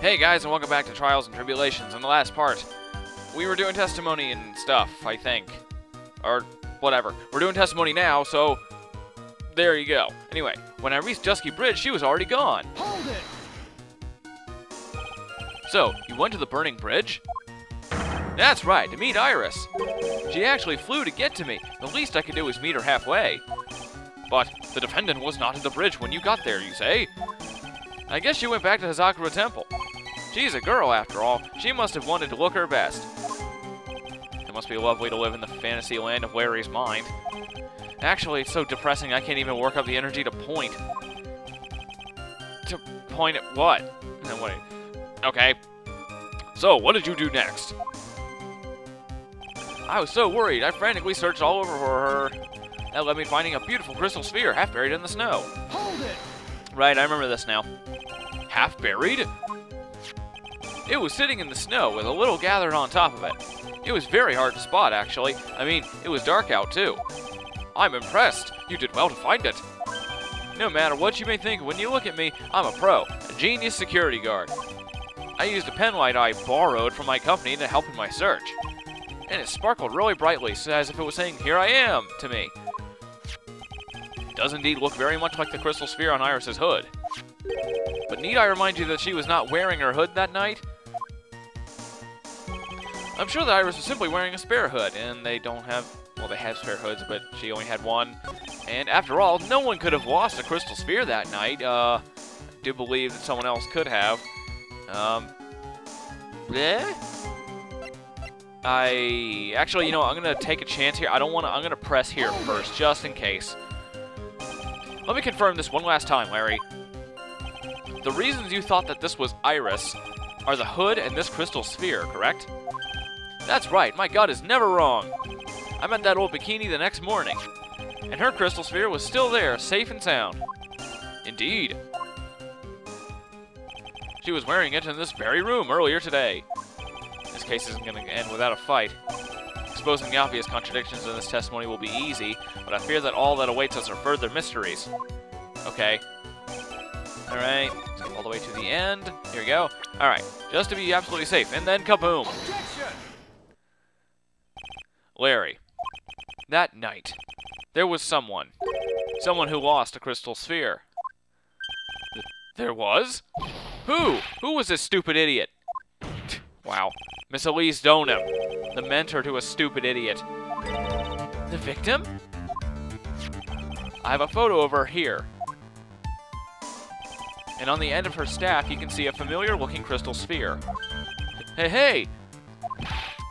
Hey guys, and welcome back to Trials and Tribulations. In the last part, we were doing testimony and stuff, I think. Or whatever. We're doing testimony now, so there you go. Anyway, when I reached Dusky Bridge, she was already gone. Hold it! So, you went to the burning bridge? That's right, to meet Iris. She actually flew to get to me. The least I could do was meet her halfway. But the defendant was not at the bridge when you got there, you say? I guess she went back to Hazakura Temple. She's a girl, after all. She must have wanted to look her best. It must be lovely to live in the fantasy land of Larry's mind. Actually, it's so depressing I can't even work up the energy to point. To point at what? No, wait. Okay. So, what did you do next? I was so worried, I frantically searched all over for her. That led me finding a beautiful crystal sphere half buried in the snow. Hold it! Right, I remember this now. Half buried? It was sitting in the snow with a little gathered on top of it. It was very hard to spot, actually. I mean, it was dark out, too. I'm impressed. You did well to find it. No matter what you may think, when you look at me, I'm a pro, a genius security guard. I used a pen light I borrowed from my company to help in my search. And it sparkled really brightly, as if it was saying, "Here I am," to me. It does indeed look very much like the crystal sphere on Iris's hood. But need I remind you that she was not wearing her hood that night? I'm sure that Iris was simply wearing a spare hood, and they don't have, well, they have spare hoods, but she only had one. And after all, no one could have lost a crystal sphere that night. I do believe that someone else could have. Actually, you know, I'm gonna take a chance here. I'm gonna press here first, just in case. Let me confirm this one last time, Larry. The reasons you thought that this was Iris are the hood and this crystal sphere, correct? That's right, my gut is never wrong. I met that old bikini the next morning, and her crystal sphere was still there, safe and sound. Indeed. She was wearing it in this very room earlier today. This case isn't going to end without a fight. Exposing the obvious contradictions in this testimony will be easy, but I fear that all that awaits us are further mysteries. Okay. Alright, let's get all the way to the end. Here we go. Alright, just to be absolutely safe, and then kaboom! Objection! Larry. That night, there was someone. Someone who lost a crystal sphere. There was? Who? Who was this stupid idiot? Wow. Miss Elise Donham, the mentor to a stupid idiot. The victim? I have a photo of her here. And on the end of her staff, you can see a familiar-looking crystal sphere. Hey, hey!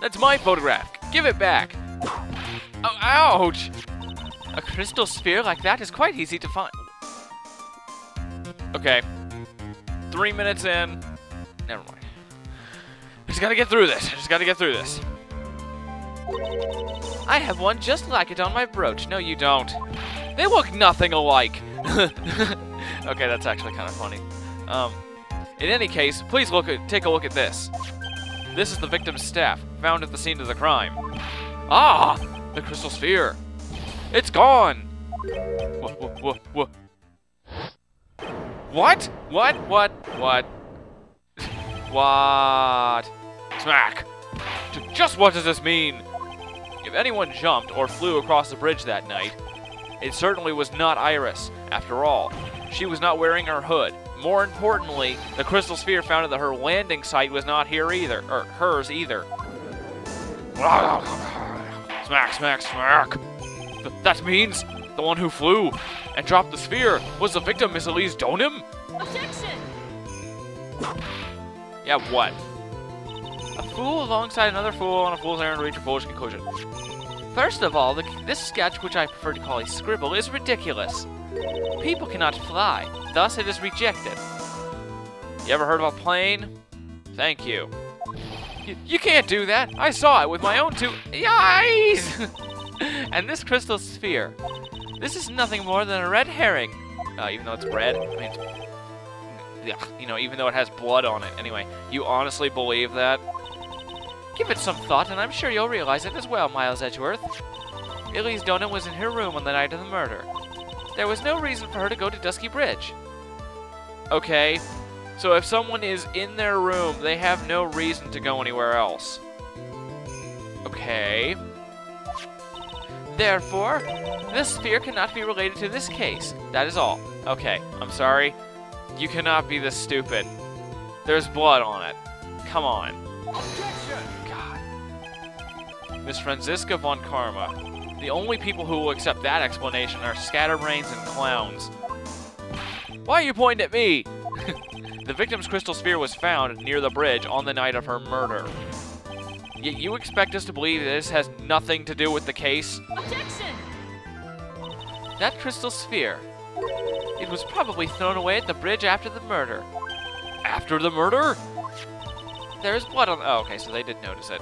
That's my photograph! Give it back! Oh, ouch! A crystal sphere like that is quite easy to find. Okay. 3 minutes in. Never mind. I just gotta get through this. I have one just like it on my brooch. No, you don't. They look nothing alike. Okay, that's actually kind of funny. In any case, please take a look at this. This is the victim's staff, found at the scene of the crime. Ah! The crystal sphere. It's gone! What? What? Smack! Just what does this mean? If anyone jumped or flew across the bridge that night, it certainly was not Iris. After all, she was not wearing her hood. More importantly, the crystal sphere found at her landing site was not here either, or hers either. Smack, smack, smack. That means the one who flew and dropped the sphere was the victim, Miss Elise Donham? Objection! Yeah, what? A fool alongside another fool on a fool's errand to reach a foolish conclusion. First of all, this sketch, which I prefer to call a scribble, is ridiculous. People cannot fly, thus it is rejected. You ever heard of a plane? Thank you. You can't do that! I saw it with my own two eyes! And this crystal sphere. This is nothing more than a red herring. Even though it's red, I mean, you know, even though it has blood on it. Anyway, you honestly believe that? Give it some thought, and I'm sure you'll realize it as well, Miles Edgeworth. Elise Donham was in her room on the night of the murder. There was no reason for her to go to Dusky Bridge. Okay, So if someone is in their room, they have no reason to go anywhere else. Okay. Therefore, this sphere cannot be related to this case. That is all. Okay, I'm sorry. You cannot be this stupid. There's blood on it. Come on. Objection! God. Miss Franziska von Karma. The only people who will accept that explanation are scatterbrains and clowns. Why are you pointing at me? The victim's crystal sphere was found near the bridge on the night of her murder. Yet you expect us to believe that this has nothing to do with the case? Objection! That crystal sphere. It was probably thrown away at the bridge after the murder. After the murder? There's blood on... Oh, okay, so they did notice it.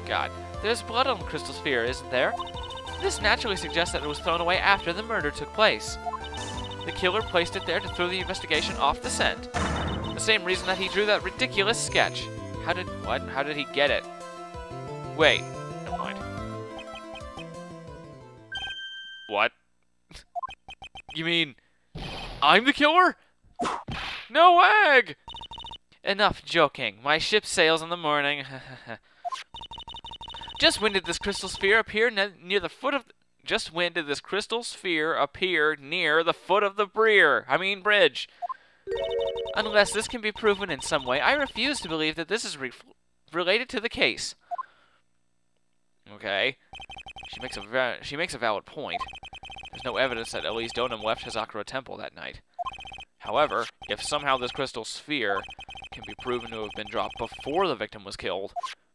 God. There's blood on the crystal sphere, isn't there? This naturally suggests that it was thrown away after the murder took place. The killer placed it there to throw the investigation off the scent. The same reason that he drew that ridiculous sketch. How did... What? How did he get it? Wait. Never mind. What? You mean... I'm the killer? No egg! Enough joking. My ship sails in the morning. Just when did this crystal sphere appear near the foot of... Just when did this crystal sphere appear near the foot of the bridge? Unless this can be proven in some way, I refuse to believe that this is related to the case. Okay. She makes a valid point. There's no evidence that Elise Donum left Hazakura Temple that night. However, if somehow this crystal sphere can be proven to have been dropped before the victim was killed,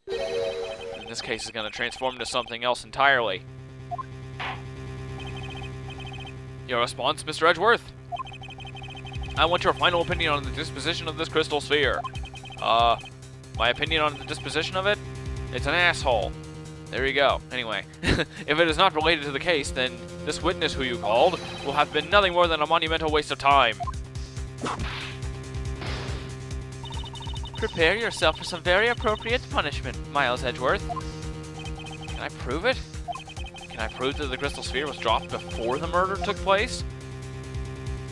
then this case is going to transform into something else entirely. Your response, Mr. Edgeworth? I want your final opinion on the disposition of this crystal sphere. My opinion on the disposition of it? It's an asshole. There you go. Anyway, if it is not related to the case, then this witness who you called will have been nothing more than a monumental waste of time. Prepare yourself for some very appropriate punishment, Miles Edgeworth. Can I prove it? Can I prove that the crystal sphere was dropped before the murder took place?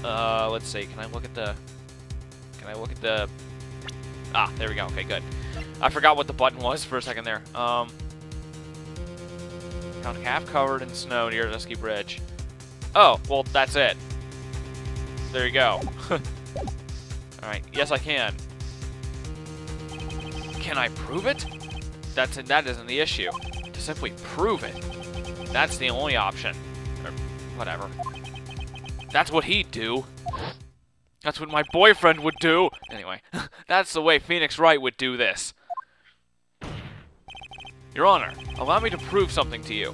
Let's see. Can I look at the... Ah, there we go. Okay, good. I forgot what the button was for a second there. Found half covered in snow near Dusky Bridge. Oh, well, that's it. There you go. Alright, yes I can. Can I prove it? That isn't the issue. To simply prove it. That's the only option. Or whatever. That's what he'd do. That's what my boyfriend would do. Anyway, that's the way Phoenix Wright would do this. Your Honor, allow me to prove something to you.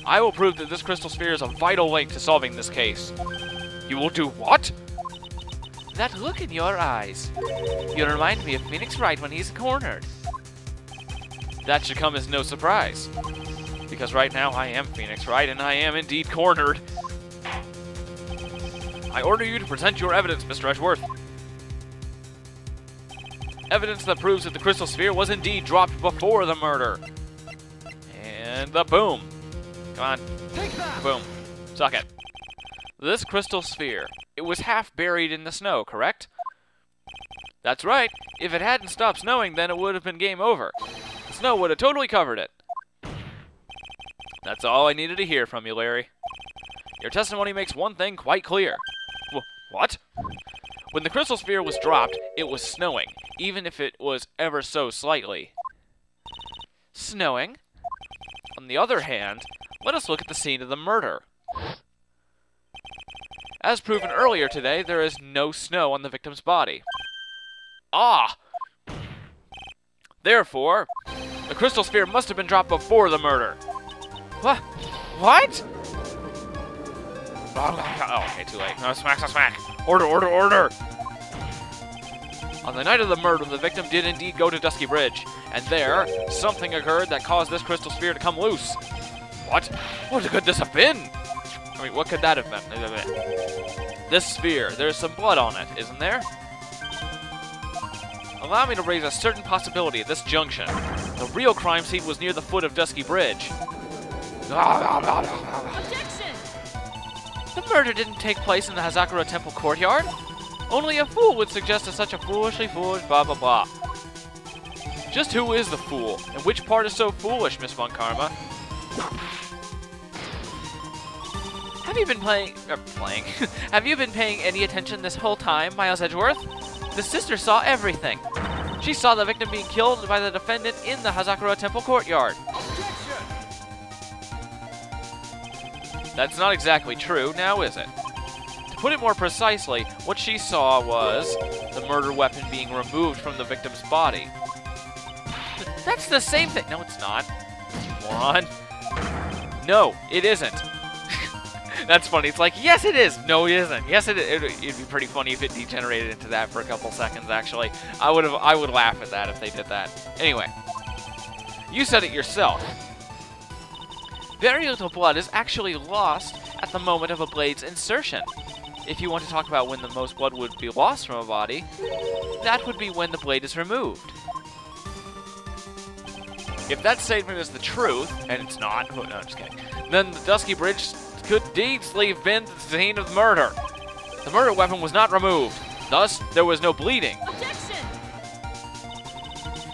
I will prove that this crystal sphere is a vital link to solving this case. You will do what? That look in your eyes. You remind me of Phoenix Wright when he's cornered. That should come as no surprise. Because right now I am Phoenix Wright and I am indeed cornered. I order you to present your evidence, Mr. Edgeworth. Evidence that proves that the crystal sphere was indeed dropped before the murder. And the boom. Come on. Take that! Boom. Suck it. This crystal sphere, it was half buried in the snow, correct? That's right. If it hadn't stopped snowing, then it would have been game over. The snow would have totally covered it. That's all I needed to hear from you, Larry. Your testimony makes one thing quite clear. What? When the crystal sphere was dropped, it was snowing, even if it was ever so slightly. Snowing? On the other hand, let us look at the scene of the murder. As proven earlier today, there is no snow on the victim's body. Ah! Therefore, the crystal sphere must have been dropped before the murder. What? What? Oh, okay, too late. No, smack. Order. On the night of the murder, the victim did indeed go to Dusky Bridge, and there, something occurred that caused this crystal sphere to come loose. What? What could this have been? I mean, what could that have been? This sphere, there's some blood on it, isn't there? Allow me to raise a certain possibility at this junction. The real crime scene was near the foot of Dusky Bridge. Objection! The murder didn't take place in the Hazakura Temple courtyard. Only a fool would suggest such a foolishly foolish blah blah blah. Just who is the fool? And which part is so foolish, Miss Von Karma? Have you been Have you been paying any attention this whole time, Miles Edgeworth? The sister saw everything. She saw the victim being killed by the defendant in the Hazakura Temple courtyard. That's not exactly true, now is it? To put it more precisely, what she saw was the murder weapon being removed from the victim's body. That's the same thing. No, it's not. Moron. No, it isn't. That's funny. It's like, yes, it is. No, it isn't. Yes, it is. It'd be pretty funny if it degenerated into that for a couple seconds, actually. I would laugh at that if they did that. Anyway, you said it yourself. Very little blood is actually lost at the moment of a blade's insertion. If you want to talk about when the most blood would be lost from a body, that would be when the blade is removed. If that statement is the truth, and it's not, oh, no, I'm just kidding, then the Dusky Bridge could indeed have been the scene of murder. The murder weapon was not removed. Thus, there was no bleeding. Objection!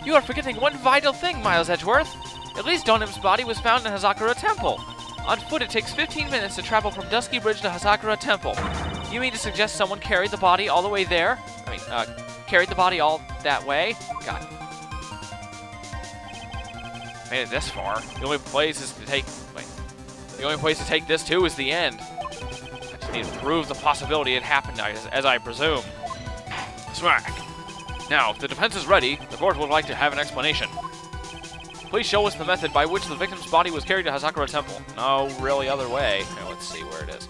You are forgetting one vital thing, Miles Edgeworth. At least Donim's body was found in Hazakura Temple. On foot, it takes 15 minutes to travel from Dusky Bridge to Hazakura Temple. You mean to suggest someone carried the body all the way there? Carried the body all that way? God. Made it this far. The only place to take this to is the end. I just need to prove the possibility it happened, as I presume. Smack. Now, if the defense is ready, the court would like to have an explanation. Please show us the method by which the victim's body was carried to Hazakura Temple. No, really other way. Okay, let's see where it is.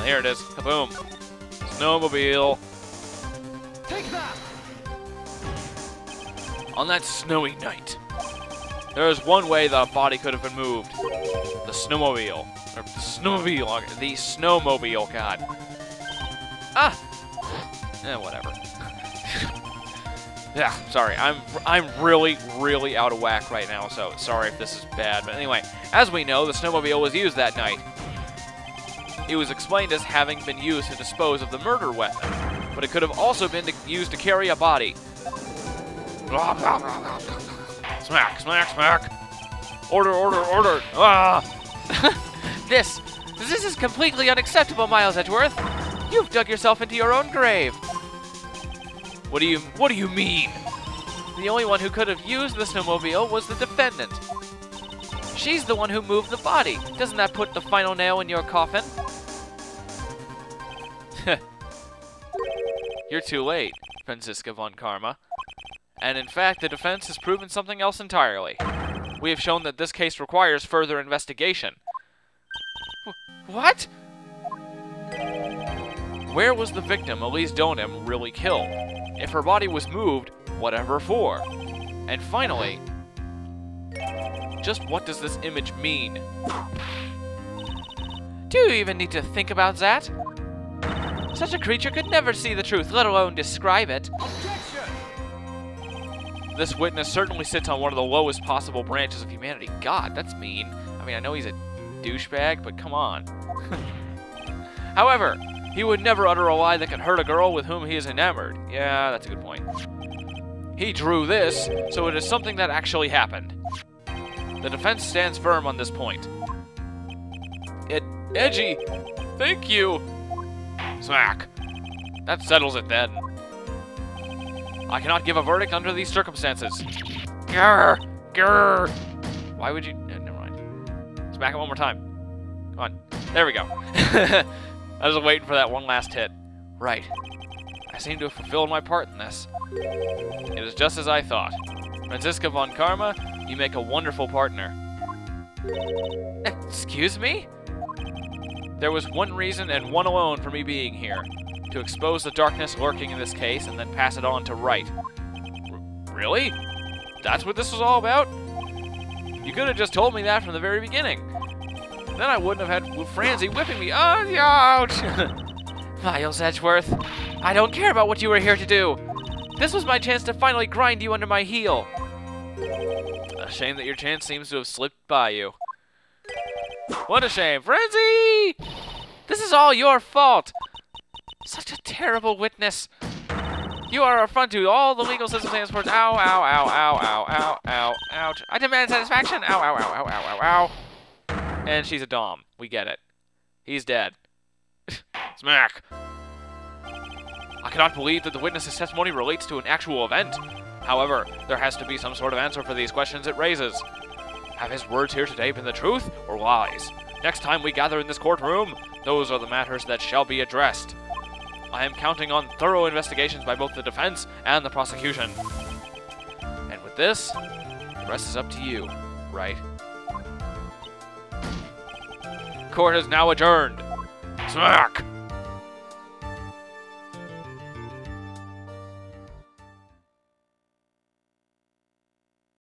Here it is. Kaboom. Snowmobile. Take that! On that snowy night, there is one way that a body could have been moved. The snowmobile. Or the snowmobile. The snowmobile, God. Ah! Whatever. Yeah, sorry. I'm really, really out of whack right now, so sorry if this is bad. But anyway, as we know, the snowmobile was used that night. It was explained as having been used to dispose of the murder weapon, but it could have also been used to carry a body. Smack, smack, smack. Order, order, order. Ah! This is completely unacceptable, Miles Edgeworth. You've dug yourself into your own grave. What do you mean? The only one who could have used the snowmobile was the defendant. She's the one who moved the body. Doesn't that put the final nail in your coffin? You're too late, Franziska von Karma. And in fact, the defense has proven something else entirely. We have shown that this case requires further investigation. What? Where was the victim, Elise Donim, really killed? If her body was moved, whatever for? And finally, just what does this image mean? Do you even need to think about that? Such a creature could never see the truth, let alone describe it. Objection! This witness certainly sits on one of the lowest possible branches of humanity. God, that's mean. I mean, I know he's a douchebag, but come on. However, he would never utter a lie that could hurt a girl with whom he is enamored. Yeah, that's a good point. He drew this, so it is something that actually happened. The defense stands firm on this point. Edgy, thank you. Smack. That settles it then. I cannot give a verdict under these circumstances. Grr! Grr! Why would you... never mind. Smack it one more time. Come on. There we go. I was waiting for that one last hit. Right. I seem to have fulfilled my part in this. It is just as I thought. Franziska von Karma, you make a wonderful partner. Excuse me? There was one reason and one alone for me being here. To expose the darkness lurking in this case and then pass it on to Wright. Really? That's what this was all about? You could have just told me that from the very beginning. Then I wouldn't have had Franzi whipping me. Oh, ouch! Miles Edgeworth, I don't care about what you were here to do. This was my chance to finally grind you under my heel. A shame that your chance seems to have slipped by you. What a shame. Franzi! This is all your fault. Such a terrible witness. You are an affront to all the legal systems and sports. Ow, ow, ow, ow, ow, ow, ow, ouch. I demand satisfaction. Ow, ow, ow, ow, ow, ow, ow. And she's a dom. We get it. He's dead. Smack. I cannot believe that the witness's testimony relates to an actual event. However, there has to be some sort of answer for these questions it raises. Have his words here today been the truth or lies? Next time we gather in this courtroom, those are the matters that shall be addressed. I am counting on thorough investigations by both the defense and the prosecution. And with this, the rest is up to you, Wright? Court is now adjourned. Smack!